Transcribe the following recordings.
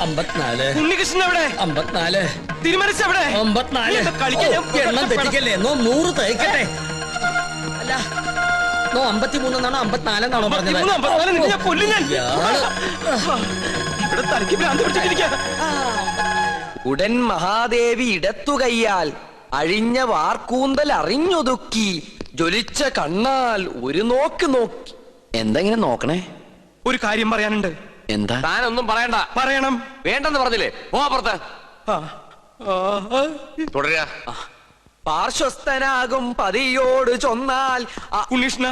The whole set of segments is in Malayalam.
54. ഉണ്ണികൃഷ്ണൻ എവിടെ? 54. തിരുമനസ് എവിടെ? 54. എണ്ണം തെറ്റിക്കല്ലേ? 100 തയ്ക്കട്ടെ. അല്ല 53 എന്നാണോ 54 എന്നാണോ പറഞ്ഞത്? ഉടൻ മഹാദേവി ഇടത്തുകയ്യാൽ അഴിഞ്ഞ വാർക്കൂന്തൽ അറിഞ്ഞൊതുക്കി ജ്വലിച്ച കണ്ണാൽ ഒരു നോക്ക് നോക്കി. എന്തെങ്ങനെ നോക്കണേ? ഒരു കാര്യം പറയാനുണ്ട്. എന്താ? താനൊന്നും പറയണ്ട. പറയണം. വേണ്ടെന്ന് പറഞ്ഞില്ലേ? പോപ്പുറത്ത് തുടരുക. പാർശ്വസ്ഥനാകും പതിയോട് ചൊന്നാൽ. ഉണ്ണീഷ്ണ,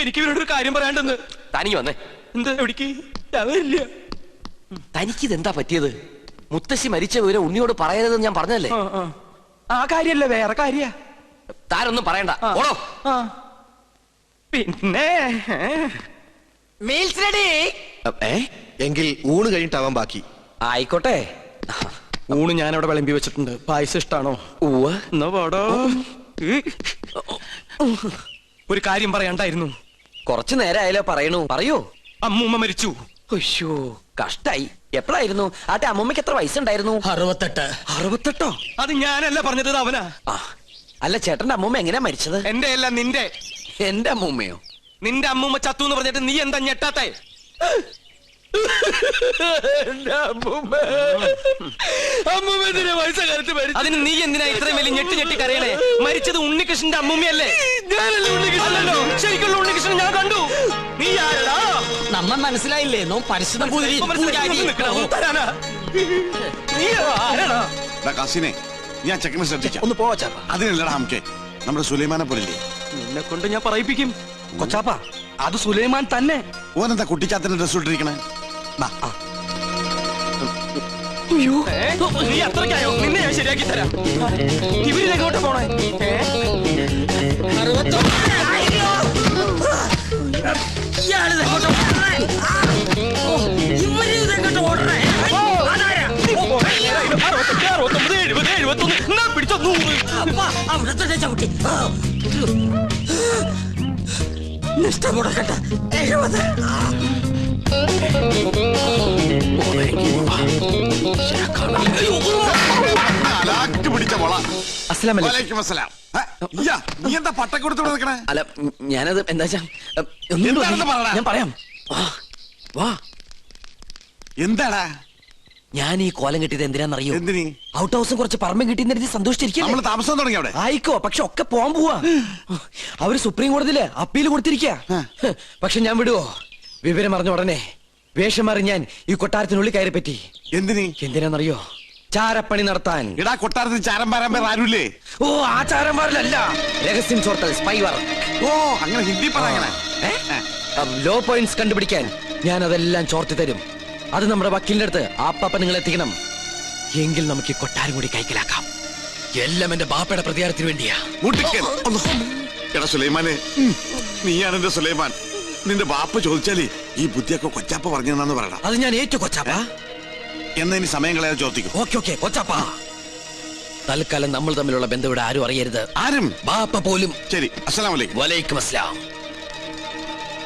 എനിക്ക് ഇവരോടൊരു കാര്യം പറയാണ്ടെന്ന്. തനിക്ക് വന്നേ. എന്താ? എവിടേക്ക്? ഞാനില്ല. തനിക്കിതെന്താ പറ്റിയത്? മുത്തശ്ശി മരിച്ച വിവരം ഉണ്ണിയോട് പറയരുതെന്ന് ഞാൻ പറഞ്ഞല്ലേ? ആ കാര്യല്ല, വേറെ കാര്യ. താനൊന്നും പറയണ്ട. ഓടോ. പിന്നെ മീൽസ് റെഡി. എങ്കിൽ ഊണ് കഴിഞ്ഞിട്ടാവാൻ ബാക്കി. ആയിക്കോട്ടെ. ഊണ് ഞാനവിടെ വിളമ്പി വെച്ചിട്ടുണ്ട്. പായസം ഇഷ്ടാണോ? എന്നാ പാടോ. ഒരു കാര്യം പറയാണ്ടായിരുന്നു. കുറച്ചു നേരമായാലോ പറയണു. പറയൂ. അമ്മൂമ്മ മരിച്ചു. അയ്യോ, കഷ്ടായി. എപ്പോഴായിരുന്നു? ആട്ടെ, അമ്മൂമ്മക്ക് എത്ര വയസ്സുണ്ടായിരുന്നു? 68. 68? അത് ഞാനല്ല പറഞ്ഞത്, അവനാ. അല്ല, ചേട്ടന്റെ അമ്മൂമ്മ എങ്ങനെയാ മരിച്ചത്? എന്റെ അല്ല, നിന്റെ. എന്റെ അമ്മൂമ്മയോ? നിന്റെ അമ്മൂമ്മ ചത്തു എന്ന് പറഞ്ഞിട്ട് നീ എന്താ ഞെട്ടാത്തെ? അതിന് നീ എന്തിനാ ഇത്രയും വലിയ ഞെട്ടി കരയണേ? മരിച്ചത് ഉണ്ണികൃഷ്ണന്റെ അമ്മൂമ്മയല്ലേ? അല്ലല്ലോ, ശരിക്കുള്ള ഉണ്ണികൃഷ്ണൻ ഞാൻ കണ്ടു. നീ ആരടാ? നമ്മ മനസ്സിലായില്ലേ? നോ പരിശുദ്ധ കാസിനെ ഞാൻ ചെക്കനെ ശ്രദ്ധിക്കാം. ഒന്ന് പോവാ. അതിനല്ലടാ നമുക്ക് നമ്മുടെ സുലൈമാനെ പോലില്ലേ? നിന്നെ കൊണ്ട് ഞാൻ പറയിപ്പിക്കും. കൊച്ചാപ്പ, അത് സുലൈമാൻ തന്നെ. ഓനെന്താ കുട്ടിച്ചാത്തന്റെ ഡ്രസ് ഇട്ടിരിക്കണേ? നീ അത്രയ്ക്കായോ? നിന്നെ ഞാൻ ശരിയാക്കി തരാം. ഇവരിലെങ്ങോട്ട് പോണേ? പിടിച്ചോ 100. ഇഷ്ടമുടക്കട്ടെ. 70. നീ എന്താ പട്ടക്കൊടുത്ത് നിൽക്കണേ? അല്ല, ഞാനത് എന്താ ഞാൻ പറയാം. എന്താടാ ഞാൻ ഈ കോലം കിട്ടിയത് എന്തിനാന്നറിയോ? എന്തിനീ? ഔട്ട് ഹൗസും കുറച്ച് പറമ്പും കിട്ടിയെന്ന് സന്തോഷിച്ചിരിക്കും. നമ്മള് താമസം തുടങ്ങി അവിടെ. ആയിക്കോ, പക്ഷെ ഒക്കെ പോവാൻ പോവാ. അവര് സുപ്രീം കോടതിയില് അപ്പീൽ കൊടുത്തിരിക്ക. പക്ഷെ ഞാൻ വിടുവോ? വിവരം അറിഞ്ഞ ഉടനെ വേഷം മാറി ഞാൻ ഈ കൊട്ടാരത്തിനുള്ളിൽ കയറി പറ്റി. എന്തിനാന്നറിയോ? ചാരപ്പണി നടത്താൻ. ഇടാ, കൊട്ടാരത്തിൽ ചാരം പാരാൻ പേർ ആരുമില്ലേ? ഓ, ആ ചാരന്മാരിലല്ല, രഹസ്യം ചോർത്തൽ, സ്പൈ വർക്ക്. ഓ, അങ്ങനെ ഹിന്ദി പറയണേ. ലോ പോയിന്റ്സ് കണ്ടുപിടിക്കാൻ ഞാൻ അതെല്ലാം ചോർത്തി തരും. അത് നമ്മുടെ വക്കീലിന്റെ അടുത്ത് ആപ്പാപ്പ നിങ്ങൾ എത്തിക്കണം. എങ്കിൽ നമുക്ക് ഈ കൊട്ടാരം കൂടി കൈക്കലാക്കാം. എല്ലാം എന്റെ ബാപ്പയുടെ പ്രതികാരത്തിന് വേണ്ടിയാ. എടാ സുലൈമാനെ, നീയാണ് എന്റെ സുലൈമാൻ. നിന്റെ ബാപ്പ ചോദിച്ചാലേ ഈ ബുദ്ധിയൊക്കെ കൊച്ചാപ്പ പറഞ്ഞെന്നാന്ന് പറയണം. അത് ഞാൻ ഏറ്റു കൊച്ചാപ്പ. എന്നാ ഇനി സമയം കളയാതെ ചോദിക്കും. ഓക്കെ കൊച്ചാപ്പ. തൽക്കാലം നമ്മൾ തമ്മിലുള്ള ബന്ധം ഇവിടെ ആരും അറിയരുത്. ആരും? ബാപ്പ പോലും. ശരി. അസ്സലാമു അലൈക്കും. വലൈക്കും അസ്സലാം.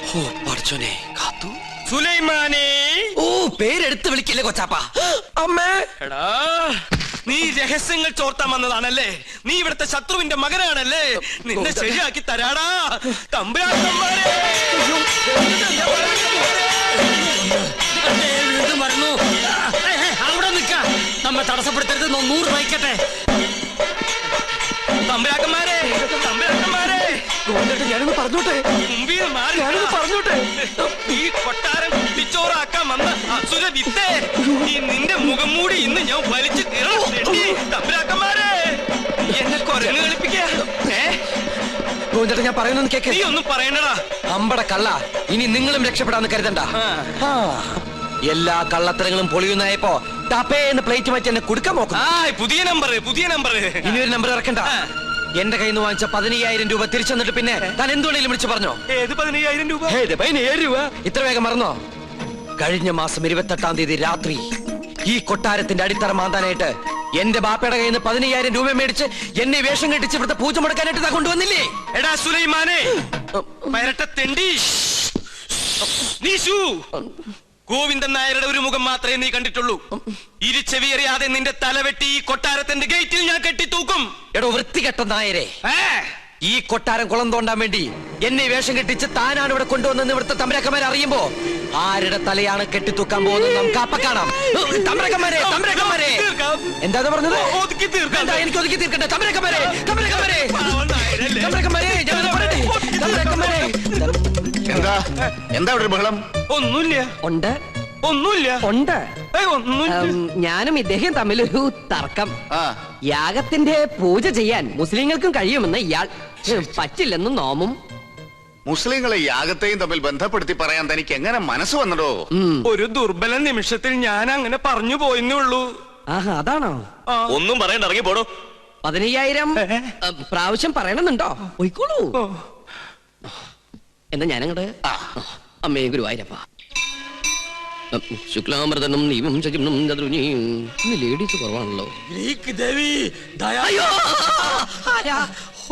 ഓ പഠിച്ചോനെ, കാത്തു. സുലൈമാനെ. ഓ, പേരെടുത്ത് വിളിക്കില്ലേ കൊച്ചാപ്പ? അമ്മേ. എടാ, നീ രഹസ്യങ്ങൾ ചോർത്താൻ വന്നതാണല്ലേ? നീ ഇവിടുത്തെ ശത്രുവിന്റെ മകനാണല്ലേ? നിന്നെ ശരിയാക്കി തരാടാ തമ്പുരാക്കന്മാരെ. അവിടെ നിൽക്കാം. നമ്മെ തടസ്സപ്പെടുത്തരുത്. 100 വയ്ക്കട്ടെ. തമ്പുരാക്കന്മാരെ, ഞാനൊന്ന് പറഞ്ഞോട്ടെ. പറഞ്ഞോട്ടെ. ഈ കൊട്ടാരം പിച്ചോറാക്കാൻ വന്ന അസുര വിത്തേ, ഈ നിന്റെ മുഖം മൂടി ഇന്ന് ഞാൻ വലിച്ചു തമ്പുരാക്കന്മാരെ. എന്നെ കൊരങ്ങ് കളിപ്പിക്കാ. ഞാൻ പറയുന്നൊന്ന് കേക്ക്. നീ ഒന്നും പറയണ്ടടാ. അമ്പട കള്ള, ഇനി നിങ്ങളും രക്ഷപ്പെടാന്ന് കരുതണ്ട. എല്ലാ കള്ളത്തരങ്ങളും പൊളിയുന്നായപ്പോ ടപ്പേന്ന് പ്ലേറ്റ് മാറ്റി എന്നെ കൊടുക്കാൻ നോക്കും. പുതിയ നമ്പർ. ഇനിയൊരു നമ്പർ ഇറക്കണ്ട. എന്റെ കയ്യിൽ നിന്ന് വാങ്ങിച്ച 15,000 രൂപ തിരിച്ചു തന്നിട്ട് പിന്നെ താൻ എന്തുകൊണ്ടെങ്കിലും വിളിച്ചു പറഞ്ഞോ? ഏത് 15,000 രൂപ? 15,000 രൂപ? ഇത്ര വേഗം മറന്നോ? കഴിഞ്ഞ മാസം 28-ാം തീയതി രാത്രി ഈ കൊട്ടാരത്തിന്റെ അടിത്തറ മാന്താനായിട്ട് എന്റെ ബാപ്പയുടെ കയ്യിൽ നിന്ന് 15,000 രൂപ മേടിച്ച് എന്നെ വേഷം കെട്ടിച്ച് ഇവിടുത്തെ പൂജ മുടക്കാനായിട്ട് കൊണ്ടുവന്നില്ലേ? എടാ സുലൈമാനെ, പരട്ട തെണ്ടി, നീ ഗോവിന്ദൻ നായരുടെ ഒരു മുഖം മാത്രമേ നീ കണ്ടിട്ടുള്ളൂ. ഇരുചെവിയറിയാതെ നിന്റെ തലവെട്ടി ഈ കൊട്ടാരത്തിന്റെ ഗേറ്റിൽ ഞാൻ കെട്ടിത്തൂക്കും. എടോ വൃത്തികെട്ട നായരെ, ഈ കൊട്ടാരം കുളം തോണ്ടാൻ വേണ്ടി എന്നെ വേഷം കെട്ടിച്ച് താനാണ് ഇവിടെ കൊണ്ടുവന്നെന്ന് ഇവിടുത്തെ തമ്പരക്കന്മാരെ അറിയുമ്പോ ആരുടെ തലയാണ് കെട്ടിത്തൂക്കാൻ പോകുന്നത് നമുക്ക് അപ്പ കാണാം. തമ്പരക്കന്മാരെ, തമ്പരക്കന്മാരെ, എന്താ പറഞ്ഞത്? എന്താ എനിക്ക് ഒതുക്കി തീർക്കട്ടെ? തമ്പരക്കന്മാരെ, തമ്പരക്കന്മാരെ, തമ്പരക്കന്മാരെ, ഞാനത് പറയട്ടെ. തമ്പരക്കന്മാരെ, എന്താ എന്താ ഇവിടെ ഒരു ബഹളം? ഒന്നുമില്ല. ഉണ്ട് ഒന്നുമില്ല. ഉണ്ട്. ഒന്നുമില്ല. ഞാനും ഇദ്ദേഹം തമ്മിലൊരു തർക്കം. ആ യാഗത്തിന്റെ പൂജ ചെയ്യാൻ മുസ്ലിങ്ങൾക്കും കഴിയുമെന്ന് ഇയാൾ, പറ്റില്ലെന്നും നോമും. മുസ്ലിങ്ങളെ യാഗത്തെയും തമ്മിൽ ബന്ധപ്പെടുത്തി പറയാൻ തനിക്ക് എങ്ങനെ മനസ്സ് വന്നടോ? ഒരു ദുർബല നിമിഷത്തിൽ ഞാൻ അങ്ങനെ പറഞ്ഞു പോയെന്നേ ഉള്ളൂ. ആഹാ, അതാണോ? ഒന്നും പറയണ്ട, ഇറങ്ങി പോടോ. 15,000 പ്രാവശ്യം പറയണമെന്നുണ്ടോ? പോയിക്കോളൂ. എന്നാ ഞാനങ്ങട് അമ്മേ ഗുരുവായൂരപ്പ. ശുക്ലാമൃതനും നീവും ശകിനും ചതുർനിയും. ഇന്ന് ലേഡീസ് കുറവാണല്ലോ. ഗ്രീക്ക് ദേവി ദയാ.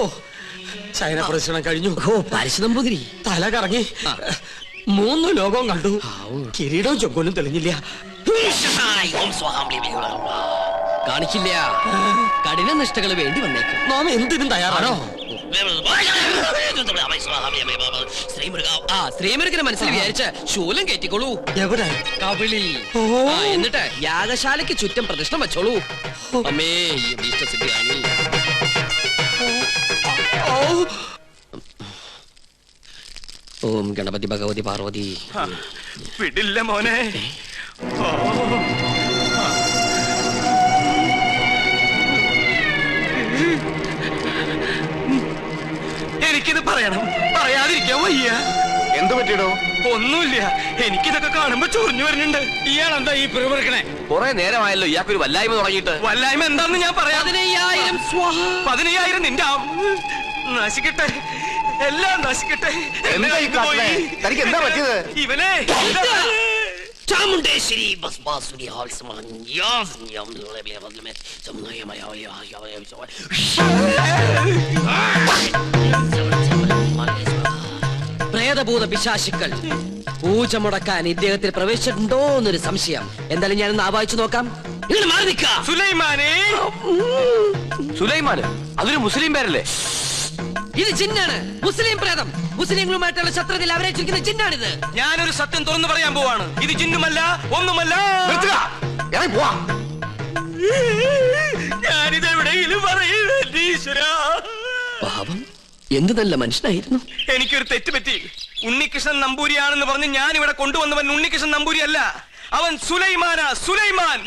ഓ, ചൈന പ്രദക്ഷിണം കഴിഞ്ഞു. ഓ, പാരിശുതമ്പുതിരി തല കറങ്ങി 3 ലോകവും കണ്ടു. കിരീടവും ചൊക്കോലും തെളിഞ്ഞില്ല. കാണിക്കില്ല. കഠിന നിഷ്ഠകൾ വേണ്ടി വന്നേക്കും. നാം എന്തിനും തയ്യാറാണോ? ശ്രീമുരുകനെ മനസ്സിൽ വിചാരിച്ച് ശൂലം കയറ്റിക്കോളൂ. എവിടെ? കവിളിൽ. എന്നിട്ട് യാഗശാലയ്ക്ക് ചുറ്റും പ്രദക്ഷിണം വെച്ചോളൂ. അമ്മേ ഇഷ്ടസിദ്ധിയാണ്. ഓം ഗണപതി ഭഗവതി പാർവതി. വിടില്ല മോനെ. എനിക്കിത് പറയണം, പറയാതിരിക്കാൻ വയ്യ. എന്ത് പറ്റിയടോ? ഒന്നുമില്ല, എനിക്കിതൊക്കെ കാണുമ്പോ ചൊറിഞ്ഞു വരുന്നുണ്ട്. ഇയാളെന്താ ഈ പിറുപിറുക്കണേ? കുറെ നേരമായല്ലോ ഇയാൾക്കൊരു വല്ലായ്മ തുടങ്ങിയിട്ട്. വല്ലായ്മ എന്താന്ന് ഞാൻ പറയാം. 15,000 നിന്റെ നശിക്കട്ടെ, എല്ലാം നശിക്കട്ടെ. എന്താ ഈ കാട്ടണേ? തനിക്ക് എന്താ പറ്റിയത്? ഇവനെ ചാമുണ്ടേശ്വരി പ്രേതഭൂത പിശാചുക്കൾ പൂജ മുടക്കാൻ ഇദ്ദേഹത്തിൽ പ്രവേശിച്ചിട്ടുണ്ടോ എന്നൊരു സംശയം. എന്തായാലും ഞാനൊന്ന് ആവാഹിച്ചു നോക്കാം. ഇങ്ങനെ മാറി നിൽക്ക. സുലൈമാനെ. സുലൈമാന് അതൊരു മുസ്ലിം പേരല്ലേ? ഇത് ജിന്നാണ്, മുസ്ലിം പ്രേതം. മുസ്ലിങ്ങളുമായിട്ടുള്ള ശത്രുതയിൽ അവരേറ്റിരിക്കുന്ന ജിന്നാണിത്. ഞാനൊരു സത്യം തുറന്നു പറയാൻ പോവാണ്. ഇത് ജിന്നുമല്ല, ഒന്നുമല്ല. ഞാനിത് എവിടെയെങ്കിലും പറയൂരാ. പാവം, എന്ത് നല്ല മനുഷ്യനായിരുന്നു. എനിക്കൊരു തെറ്റ് പറ്റി. ഉണ്ണികൃഷ്ണൻ നമ്പൂരിയാണെന്ന് പറഞ്ഞ് ഞാൻ ഇവിടെ കൊണ്ടുവന്നവൻ ഉണ്ണികൃഷ്ണൻ നമ്പൂരി അല്ല, അവൻ സുലൈമാനാ. സുലൈമാൻ.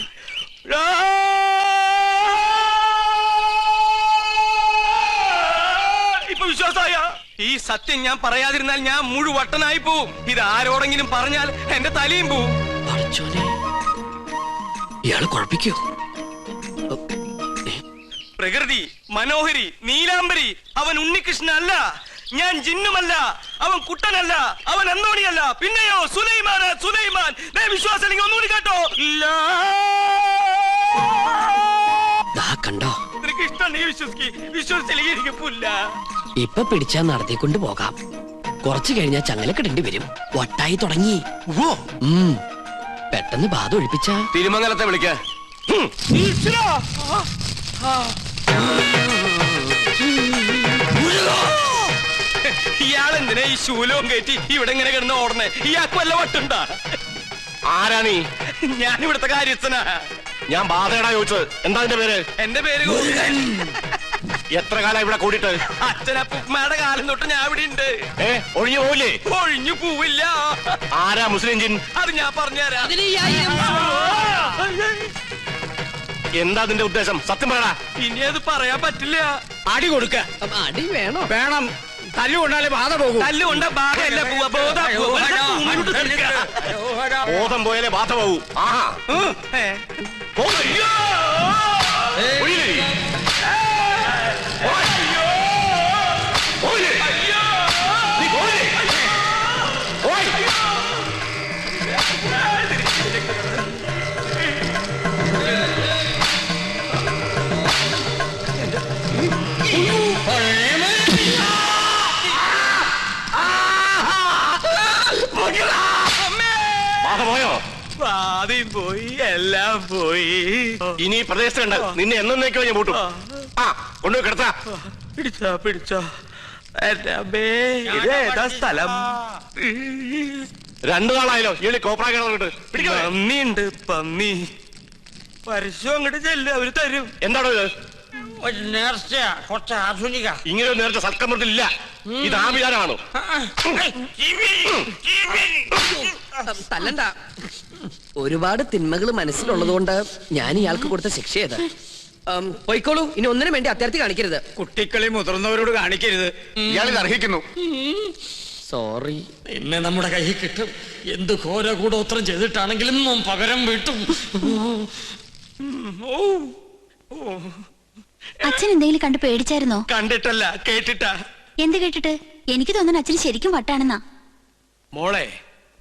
ഇപ്പൊ വിശ്വാസായ? ഈ സത്യം ഞാൻ പറയാതിരുന്നാൽ ഞാൻ മുഴുവട്ടനായി പോവും. ഇത് ആരോടെങ്കിലും പറഞ്ഞാൽ എന്റെ തലയും പോവും. ഇയാള് കുഴപ്പിക്കോ? പ്രകൃതി, മനോഹരി, നീലാംബരി, അവൻ ഉണ്ണികൃഷ്ണൻ അല്ല. ഞാൻ ജിന്നുമല്ല, അവൻ കുട്ടനല്ല, അവൻ അന്തോണിയല്ല. പിന്നെയോ സുലൈമാൻ. സുലൈമാൻ. വിശ്വാസം അല്ലെങ്കിൽ ഒന്നുകൂടി കേട്ടോ. കണ്ടോ? നിനക്ക് ഇഷ്ടം വിശ്വസിച്ചില്ലെങ്കിൽ എനിക്ക് പുല്ല. ഇപ്പൊ പിടിച്ചാ നടത്തിക്കൊണ്ട് പോകാം. കുറച്ചു കഴിഞ്ഞാൽ ചങ്ങലക്കിടേണ്ടി വരും. വട്ടായി തുടങ്ങി. പെട്ടെന്ന് ബാധ ഒഴിപ്പിച്ച തിരുമംഗലത്തെ വിളിക്ക. ഇയാളെന്തിനാ ഈ ശൂലവും കയറ്റി ഇവിടെ ഇങ്ങനെ കിടന്ന് ഓടണേ? ഇയാൾക്ക് വല്ല വട്ടുണ്ടാ? ആരാ നീ? ഞാൻ ഇവിടുത്തെ കാര്യസ്ഥനാ. ഞാൻ ബാധയടാ ചോദിച്ചത്. എന്താ നിന്റെ പേര്? എന്റെ പേര് എത്ര കാലം ഇവിടെ കൂടിയിട്ട്? അച്ഛനപ്പുമ്മയുടെ കാലം തൊട്ട് ഞാൻ ഇവിടെ ഉണ്ട്. ഒഴിഞ്ഞു പോവില്ലേ? ഒഴിഞ്ഞു പോവില്ല. ആരാ മുസ്ലിം ജിൻ? അത് ഞാൻ പറഞ്ഞുതരാം. എന്താ നിന്റെ ഉദ്ദേശം? സത്യം പറയടാ. ഇനി അത് പറയാൻ പറ്റില്ല. അടി കൊടുക്ക. അടി വേണോ? വേണം. തല്ലുകൊണ്ടാലേ ബാധ പോകും. തല്ലുകൊണ്ട ബാധയല്ല പോവാ. ബോധം പോയാലേ ബാധ പോകൂ. ആഹാ. പോയോ? ആദ്യം പോയി, എല്ലാം പോയി. ഇനി ഈ പ്രദേശത്തുണ്ട് നിന്നെ എന്നേക്കോ ഞാൻ പൂട്ടും. ആ കൊണ്ടുപോയി കിടത്താ. പിടിച്ചോ ഇതേതാ സ്ഥലം? 2 നാളായല്ലോ ഈ കോപ്രാ കിടന്നിട്ട്. പന്നിയുണ്ട്, പന്നി. പരസ്യം അങ്ങോട്ട് ചെല്ലും, അവര് തരും. എന്താണോ ഇത്? നേർച്ച കുറച്ച് ആധുനിക. ഇങ്ങനെ ഒരു നേരത്തെ സൽക്കമൃത്തിലില്ല. ഇത് ആഭിചാരമാണോ? തല്ലണ്ട. ഒരുപാട് തിന്മകൾ മനസ്സിലുള്ളതുകൊണ്ട് ഞാൻ ഇയാൾക്ക് കൊടുത്ത ശിക്ഷ ചെയ്ത് പോയിക്കോളൂ. ഇനി ഒന്നിനും വേണ്ടി അത്യാർത്ഥി കാണിക്കരുത്. കുട്ടികളെ മുതിർന്നവരോട് കാണിക്കരുത്. ഇയാളിത് അർഹിക്കുന്നു. സോറി. ഇന്ന് നമ്മുടെ കയ്യിൽ കിട്ടും. എന്ത് ഘോര കൂടോത്രം ചെയ്തിട്ടാണെങ്കിലും പകരം വീട്ടും. അച്ഛൻ എന്തെങ്കിലും കണ്ട് പേടിച്ചായിരുന്നോ? കണ്ടിട്ടല്ല, കേട്ടിട്ടാ. എന്ത് കേട്ടിട്ട്? എനിക്ക് തോന്നുന്നു അച്ഛന് ശരിക്കും വട്ടാണെന്നാ. മോളെ,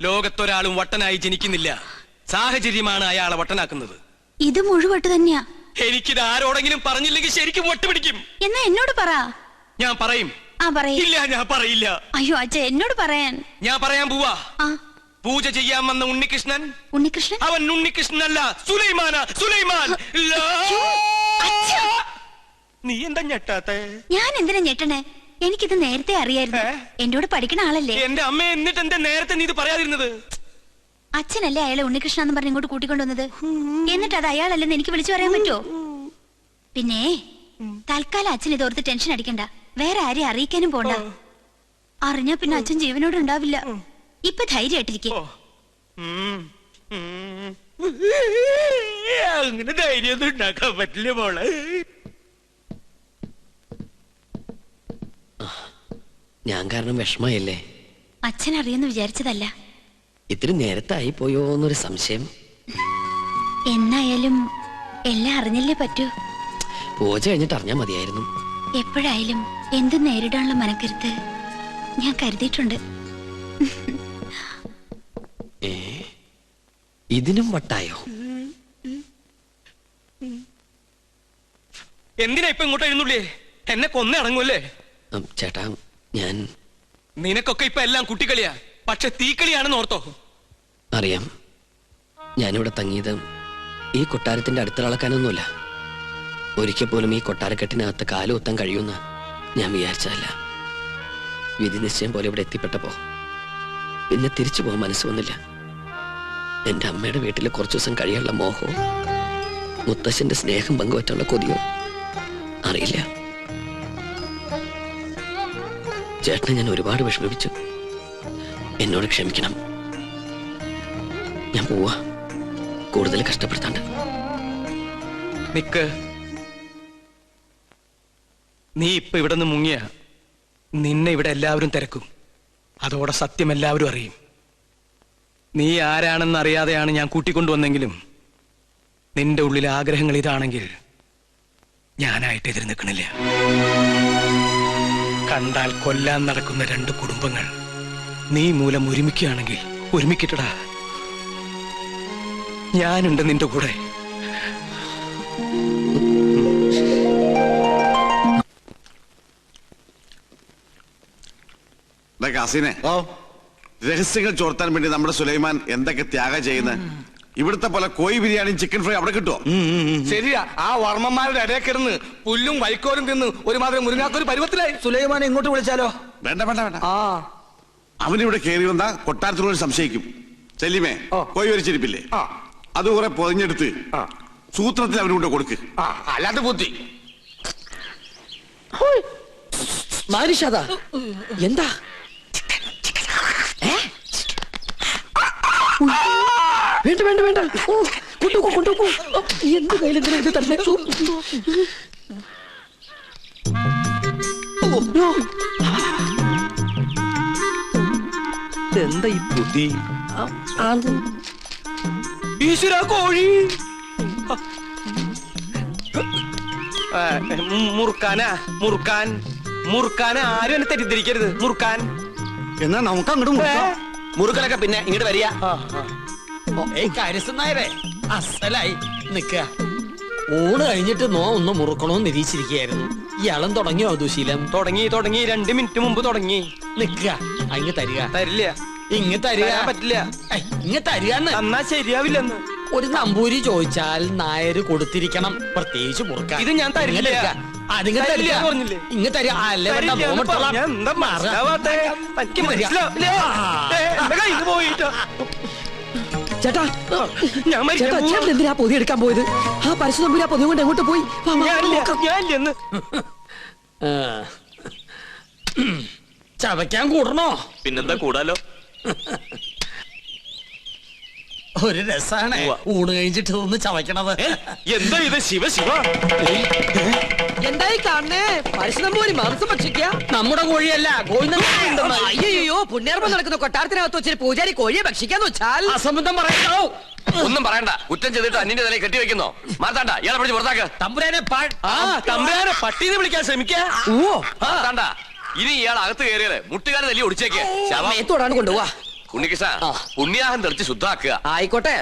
ലോകത്തൊരാളും വട്ടനായി ജനിക്കുന്നില്ല. സാഹചര്യമാണ് അയാളെ വട്ടനാക്കുന്നത്. ഇത് മുഴുവട്ട് തന്നെയാ. എനിക്കിത് ആരോടെങ്കിലും പറഞ്ഞില്ലെങ്കിൽ ശരിക്കും വട്ടുപിടിക്കും. എന്നാ എന്നോട് പറ. ഞാൻ പറയും. ആ പറയ. ഇല്ല, ഞാൻ പറയില്ല. അയ്യോ അച്ഛ, എന്നോട് പറയാൻ. ഞാൻ പറയാൻ പോവാ. ആ പൂജ ചെയ്യാൻ വന്ന ഉണ്ണികൃഷ്ണൻ. ഉണ്ണികൃഷ്ണൻ? അവൻ ഉണ്ണികൃഷ്ണനല്ല, സുലൈമാനാ. സുലൈമാൻ. നീ എന്താ ഞെട്ടാത്തെ? ഞാൻ എന്തിനാ ഞെട്ടണേ? എനിക്കിത് നേരത്തെ അറിയായിരുന്നു. എന്നോട് പഠിക്കണ ആളല്ലേ. എന്റെ അമ്മ, എന്നിട്ട് എന്താ നേരത്തെ നീ ഇത് പറയാതിരുന്നത്? അച്ഛനല്ലേ അയാളെ ഉണ്ണികൃഷ്ണ എന്ന് പറഞ്ഞ് ഇങ്ങോട്ട് കൂട്ടിക്കൊണ്ടുവന്നത്. എന്നിട്ട് അത് അയാളല്ലെന്ന് എനിക്ക് വിളിച്ചു പറയാൻ പറ്റുമോ? പിന്നെ തൽക്കാലം അച്ഛൻ ഇതോർത്ത് ടെൻഷൻ അടിക്കണ്ട. വേറെ ആരെയും അറിയിക്കാനും പോണ്ട. അറിഞ്ഞാ പിന്നെ അച്ഛൻ ജീവനോട് ഉണ്ടാവില്ല. ഇപ്പൊ ധൈര്യമായിട്ടിരിക്കും. അങ്ങനെ ധൈര്യമൊന്നും ഉണ്ടാക്കാൻ പറ്റില്ല മോളെ. ഞാൻ കാരണം വിഷമയല്ലേ? അച്ഛൻ അറിയുമെന്ന് വിചാരിച്ചതല്ല. ഇത്തിരി നേരത്തെ ആയി പോയോ എന്നൊരു സംശയം. എന്നായാലും എല്ലാം അറിഞ്ഞല്ലേ പറ്റൂ. പൂജ കഴിഞ്ഞിട്ട് അറിഞ്ഞാ മതിയായിരുന്നു. എപ്പോഴായാലും എന്തും നേരിടാനുള്ള മനക്കരുത്ത് ഞാൻ കരുതിയിട്ടുണ്ട്. ഇതിനും വട്ടായോ? എന്തിനാ ഇപ്പൊ ഇങ്ങോട്ട് എഴുന്നള്ളേ? എന്നെ കൊന്നേ അടങ്ങൂല്ലേ? ചേട്ടാ, ഞാൻ നിനക്കൊക്കെ ഇപ്പൊ എല്ലാം കുട്ടിക്കളിയാ. പക്ഷെ തീക്കളിയാണെന്ന് ഓർത്തോ? അറിയാം. ഞാനിവിടെ തങ്ങിയത് ഈ കൊട്ടാരത്തിന്റെ അടുത്തിളക്കാനൊന്നുമില്ല. ഒരിക്കൽ പോലും ഈ കൊട്ടാരക്കെട്ടിനകത്ത് കാലുകുത്താൻ കഴിയുമെന്ന് ഞാൻ വിചാരിച്ചതല്ല. വിധി നിശ്ചയം പോലെ ഇവിടെ എത്തിപ്പെട്ടപ്പോ പിന്നെ തിരിച്ചു പോകാൻ മനസ്സ് വന്നില്ല. എന്റെ അമ്മയുടെ വീട്ടിൽ കുറച്ചു ദിവസം കഴിയാനുള്ള മോഹവും മുത്തശ്ശന്റെ സ്നേഹം പങ്കുവറ്റുള്ള കൊതിയോ അറിയില്ല. ചേട്ടനെ ഞാൻ ഒരുപാട് വിഷമിപ്പിച്ചു. എന്നോട് ക്ഷമിക്കണം. ഞാൻ പോവാ. കൂടുതൽ കഷ്ടപ്പെടുത്താണ്ട്. നിക്ക്. നീ ഇപ്പൊ ഇവിടെ നിന്ന് മുങ്ങിയ നിന്നെ ഇവിടെ എല്ലാവരും തിരക്കും. അതോടെ സത്യം എല്ലാവരും അറിയും. നീ ആരാണെന്ന് അറിയാതെയാണ് ഞാൻ കൂട്ടിക്കൊണ്ടുവന്നെങ്കിലും നിന്റെ ഉള്ളിലെ ആഗ്രഹങ്ങൾ ഇതാണെങ്കിൽ ഞാനായിട്ട് എതിര് നിൽക്കണില്ല. കണ്ടാൽ കൊല്ലാൻ നടക്കുന്ന 2 കുടുംബങ്ങൾ നീ മൂലം ഒരുമിക്കുകയാണെങ്കിൽ ഒരുമിക്കട്ടടാ. ഞാനുണ്ട് നിന്റെ കൂടെ. കാസിനെ, രഹസ്യങ്ങൾ ചോർത്താൻ വേണ്ടി നമ്മുടെ സുലൈമാൻ എന്തൊക്കെ ത്യാഗം ചെയ്യുന്ന. ഇവിടുത്തെ പോലെ കോഴി ബിരിയാണിയും ചിക്കൻ ഫ്രൈ അവിടെ കിട്ടുമോ? ശരിയാ. ആ വർമ്മന്മാരുടെ ഇടയിൽ കിടന്ന് പുല്ലും വൈക്കോലും തിന്ന് ഒരുമാതിരി മുരുങ്ങാക്കൊരു പരുവത്തിലായി. സുലൈമാനെ ഇങ്ങോട്ട് വിളിച്ചാലോ? വേണ്ട വേണ്ട വേണ്ട. അവനിവിടെ കയറി വന്ന കൊട്ടാരത്തിനോട് സംശയിക്കും. ചെല്ലിമേ, കോഴി വരിച്ചിരിപ്പില്ലേ, അത് കുറെ പൊതിഞ്ഞെടുത്ത് സൂത്രത്തിൽ അവനുകൊണ്ട് കൊടുക്ക്. അല്ലാതെ ബുദ്ധി. എന്താ വേണ്ട വേണ്ട വേണ്ട. കൊണ്ടുപോ കൊണ്ടുപോ. എന്ത് കയ്യിലെന്തിനാ ഇത് തന്നെ? എന്താ ഈ ബുദ്ധി? ഈശ്വര, കോഴി മുറുക്കാനാ. മുറുക്കാൻ മുറുക്കാനെ ആരും എന്നെ തെറ്റിദ്ധരിക്കരുത്. മുറുക്കാൻ എന്നാ നമുക്ക് അങ്ങോട്ട് മുറുക്കലൊക്കെ പിന്നെ ഇങ്ങോട്ട് വരിക. കാര്യസ്ഥനായരെ അസലായി നിക്ക. ഊണ് കഴിഞ്ഞിട്ട് ഒന്ന് മുറുക്കണോന്ന് നിരീക്ഷിച്ചിരിക്കുകയായിരുന്നു. ഇയാളും തുടങ്ങിയോ ദുശീലം? തുടങ്ങി 2 മിനിറ്റ് മുമ്പ് തുടങ്ങി. നിക്ക അങ്ങ് തരിക. തരില്ല. ഇങ്ങ തരിക പറ്റില്ല. ഇങ്ങ തരികന്ന് എന്നാ ശരിയാവില്ലെന്ന്. ഒരു നമ്പൂരി ചോദിച്ചാൽ നായര് കൊടുത്തിരിക്കണം, പ്രത്യേകിച്ച് മുറുക്കാൻ. ഇത് ഞാൻ തരില്ല. അതിങ്ങ തരില്ല തരിക എന്ന് പറഞ്ഞില്ലേ? ഇങ്ങ തരിക. അല്ലേ വേണ്ട, തരില്ല എന്ന് മോമെടുത്തോളാം. പറഞ്ഞാ എന്താ മനസ്സിലാവാത്തെ? എനിക്ക് മനസ്സിലാവില്ല. എന്റെ കയ്യിൽ പോയിട്ടോ. ചേട്ടാ ഞാൻ മരിക്കാൻ ചേട്ടാ പോവാ. ചേട്ടൻ എന്തിനാ പൊതി എടുക്കാൻ പോയത്? ആ പരസ്യം തമ്പൂരി ആ പൊതി കൊണ്ട് എങ്ങോട്ട് പോയി? വാ, വാ, നോക്കാം. ഞാനില്ലെന്ന്. ആ. ചവയ്ക്കാൻ കൂടണോ? പിന്നെന്താ കൂടാലോ. ഒരു രസാണ് ഊണ് കഴിഞ്ഞിട്ട് ഒന്ന് ചവയ്ക്കണത്. എന്താ ഇത്? ശിവ ശിവ. എന്തായി കാണണേ? പരസ്യം തമ്പൂരി മാംസം ഭക്ഷിക്കുക? നമ്മുടെ കോഴിയല്ല, അയ്യോ, പുണ്യാർമ്മം നടക്കുന്ന കൊട്ടാരത്തിനകത്ത് വെച്ചൊരു പൂജാരി കോഴിയെ ഭക്ഷിക്കാന്ന് വെച്ചാൽ അസംബന്ധം പറയണ്ടോ? ഒന്നും പറയണ്ട. കുറ്റം ചെയ്തിട്ട് അന്യന്റെ തലയിൽ കെട്ടിവെക്കുന്നോ? മാർത്താണ്ട, ഇയാളെ പിടിച്ച് പുറത്താക്ക്. തമ്പുരാനെ തമ്പുരാനെ പട്ടീനെ വിളിക്കാൻ ശ്രമിക്കാ. മാർത്താണ്ട, ഇനി ഇയാൾ അകത്ത് കയറിയത് മുട്ടുകാരെ തല്ലി ഒടിച്ചേക്ക്. മേത്തോടാണ് കൊണ്ടുപോവാ. ഉണ്ണികൃഷ്ണ, പുണ്യാഹം തെളിച്ച് ശുദ്ധാക്കുക. ആയിക്കോട്ടെ.